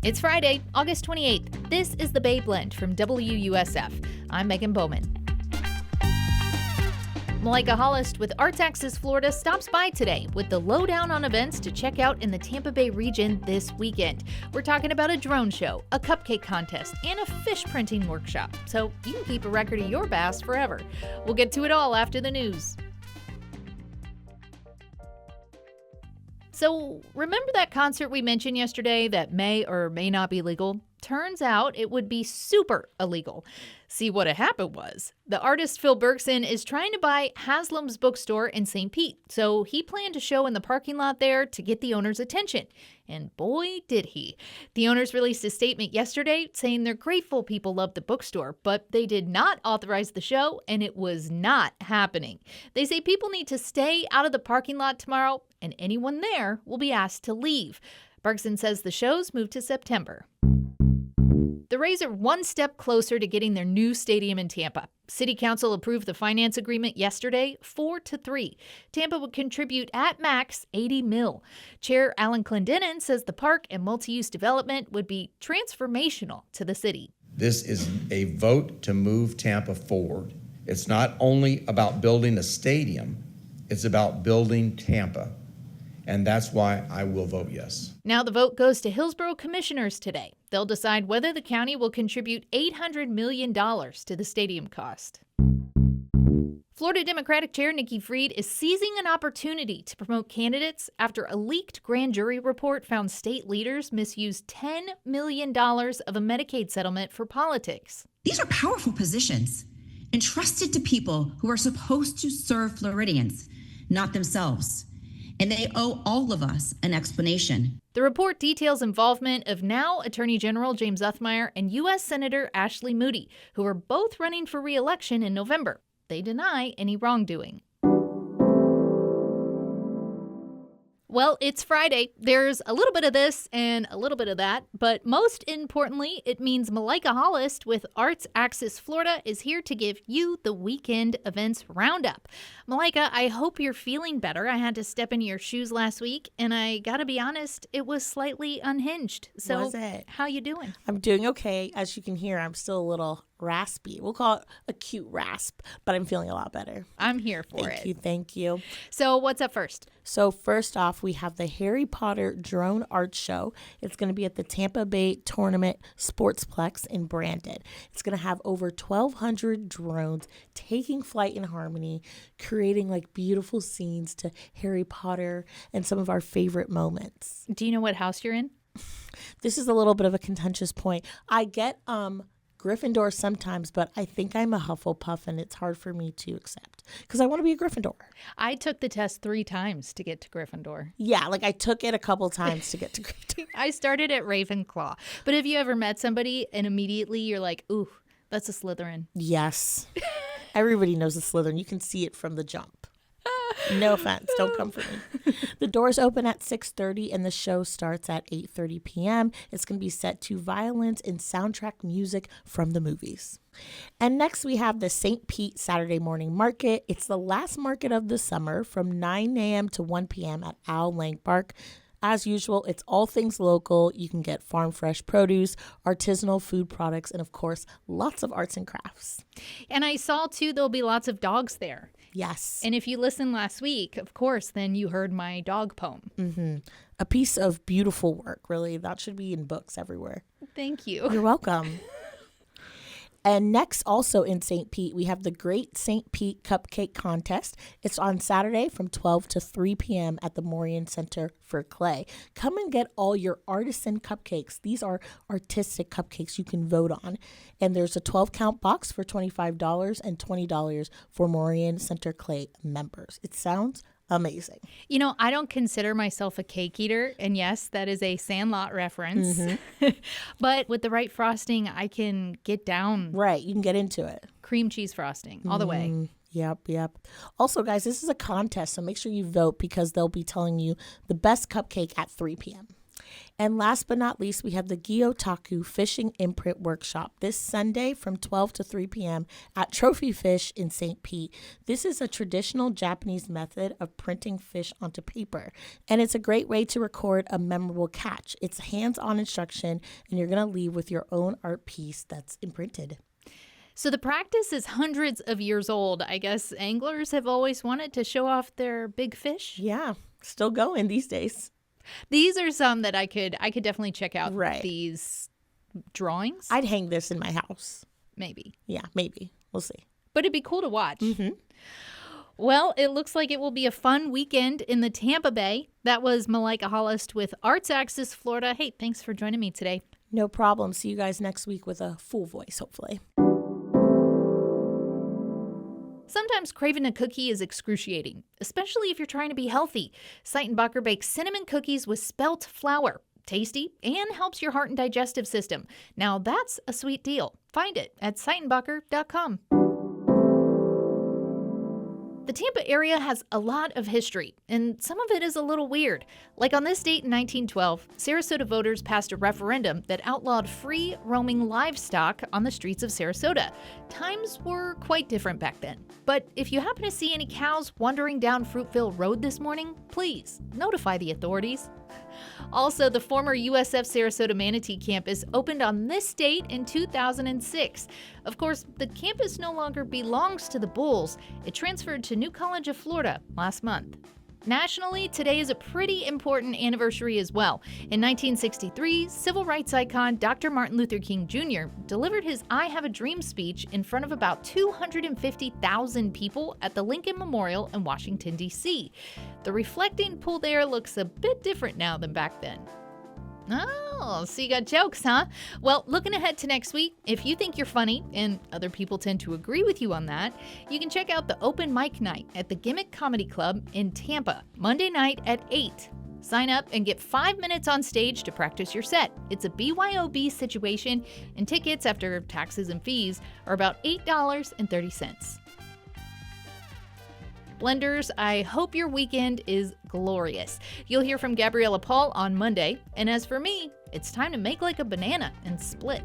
It's Friday, August 28th. This is the Bay Blend from WUSF. I'm Meghan Bowman. Malaika Hollist with Arts Axis Florida stops by today with the lowdown on events to check out in the Tampa Bay region this weekend. We're talking about a drone show, a cupcake contest, and a fish printing workshop, so you can keep a record of your bass forever. We'll get to it all after the news. So, remember that concert we mentioned yesterday that may or may not be legal? Turns out it would be super illegal. See, what had happened was, the artist Phil Bergson is trying to buy Haslam's bookstore in St. Pete, so he planned a show in the parking lot there to get the owner's attention. And boy, did he. The owners released a statement yesterday saying they're grateful people love the bookstore, but they did not authorize the show, and it was not happening. They say people need to stay out of the parking lot tomorrow, and anyone there will be asked to leave. Bergson says the show's moved to September. The Rays are one step closer to getting their new stadium in Tampa. City Council approved the finance agreement yesterday, 4-3. Tampa would contribute at max $80 million. Chair Alan Clendenin says the park and multi-use development would be transformational to the city. This is a vote to move Tampa forward. It's not only about building a stadium, it's about building Tampa. And that's why I will vote yes. Now the vote goes to Hillsborough commissioners today. They'll decide whether the county will contribute $800 million to the stadium cost. Florida Democratic Chair Nikki Fried is seizing an opportunity to promote candidates after a leaked grand jury report found state leaders misused $10 million of a Medicaid settlement for politics. These are powerful positions entrusted to people who are supposed to serve Floridians, not themselves. And they owe all of us an explanation. The report details involvement of now Attorney General James Uthmeier and U.S. Senator Ashley Moody, who are both running for re-election in November. They deny any wrongdoing. Well, it's Friday. There's a little bit of this and a little bit of that, but most importantly, it means Malaika Hollist with Arts Axis Florida is here to give you the weekend events roundup. Malaika, I hope you're feeling better. I had to step into your shoes last week, and I gotta be honest, it was slightly unhinged. So, was it? How you doing? I'm doing okay. As you can hear, I'm still a little raspy. We'll call it a cute rasp, but I'm feeling a lot better. I'm here for it. Thank you. So what's up first? So first off, we have the Harry Potter Drone Art Show. It's going to be at the Tampa Bay Tournament Sportsplex in Brandon. It's going to have over 1,200 drones taking flight in harmony, creating like beautiful scenes to Harry Potter and some of our favorite moments. Do you know what house you're in? This is a little bit of a contentious point. I get Gryffindor sometimes, but I think I'm a Hufflepuff, and it's hard for me to accept because I want to be a Gryffindor. I took the test 3 times to get to Gryffindor. Yeah, like I took it a couple times to get to Gryffindor. I started at Ravenclaw. But have you ever met somebody and immediately you're like, ooh, that's a Slytherin? Yes. Everybody knows a Slytherin. You can see it from the jump. No offense. Don't come for me. The doors open at 6:30 and the show starts at 8:30 p.m. It's going to be set to violins and soundtrack music from the movies. And next we have the St. Pete Saturday morning market. It's the last market of the summer from 9 a.m. to 1 p.m. at Owl Lang Park. As usual, it's all things local. You can get farm fresh produce, artisanal food products, and of course, lots of arts and crafts. And I saw too, there'll be lots of dogs there. Yes. And if you listened last week, of course, then you heard my dog poem. Mm-hmm. A piece of beautiful work, really. That should be in books everywhere. Thank you. You're welcome. And next, also in St. Pete, we have the Great St. Pete Cupcake Contest. It's on Saturday from 12 to 3 p.m. at the Morian Center for Clay. Come and get all your artisan cupcakes. These are artistic cupcakes you can vote on. And there's a 12-count box for $25 and $20 for Morian Center Clay members. It sounds amazing. You know, I don't consider myself a cake eater. And yes, that is a Sandlot reference. Mm-hmm. But with the right frosting, I can get down. Right. You can get into it. Cream cheese frosting all the way. Yep. Also, guys, this is a contest, so make sure you vote because they'll be telling you the best cupcake at 3 p.m. And last but not least, we have the Gyotaku Fishing Imprint Workshop this Sunday from 12 to 3 p.m. at Trophy Fish in St. Pete. This is a traditional Japanese method of printing fish onto paper, and it's a great way to record a memorable catch. It's hands-on instruction, and you're going to leave with your own art piece that's imprinted. So the practice is hundreds of years old. I guess anglers have always wanted to show off their big fish. Yeah, still going these days. These are some that I could definitely check out. Right. These drawings. I'd hang this in my house. Maybe. Yeah, maybe. We'll see. But it'd be cool to watch. Mm-hmm. Well, it looks like it will be a fun weekend in the Tampa Bay. That was Malaika Hollist with Arts Axis Florida. Hey, thanks for joining me today. No problem. See you guys next week with a full voice, hopefully. Sometimes craving a cookie is excruciating, especially if you're trying to be healthy. Seitenbacher bakes cinnamon cookies with spelt flour. Tasty and helps your heart and digestive system. Now that's a sweet deal. Find it at seitenbacher.com. The Tampa area has a lot of history, and some of it is a little weird. Like on this date in 1912, Sarasota voters passed a referendum that outlawed free roaming livestock on the streets of Sarasota. Times were quite different back then. But if you happen to see any cows wandering down Fruitville Road this morning, please notify the authorities. Also, the former USF Sarasota Manatee campus opened on this date in 2006. Of course, the campus no longer belongs to the Bulls. It transferred to New College of Florida last month. Nationally, today is a pretty important anniversary as well. In 1963, civil rights icon Dr. Martin Luther King Jr. delivered his I Have a Dream speech in front of about 250,000 people at the Lincoln Memorial in Washington, D.C. The reflecting pool there looks a bit different now than back then. Oh, so you got jokes, huh? Well, looking ahead to next week, if you think you're funny, and other people tend to agree with you on that, you can check out the open mic night at the Gimmick Comedy Club in Tampa, Monday night at 8. Sign up and get 5 minutes on stage to practice your set. It's a BYOB situation, and tickets after taxes and fees are about $8.30. Blenders, I hope your weekend is glorious. You'll hear from Gabriella Paul on Monday. And as for me, it's time to make like a banana and split.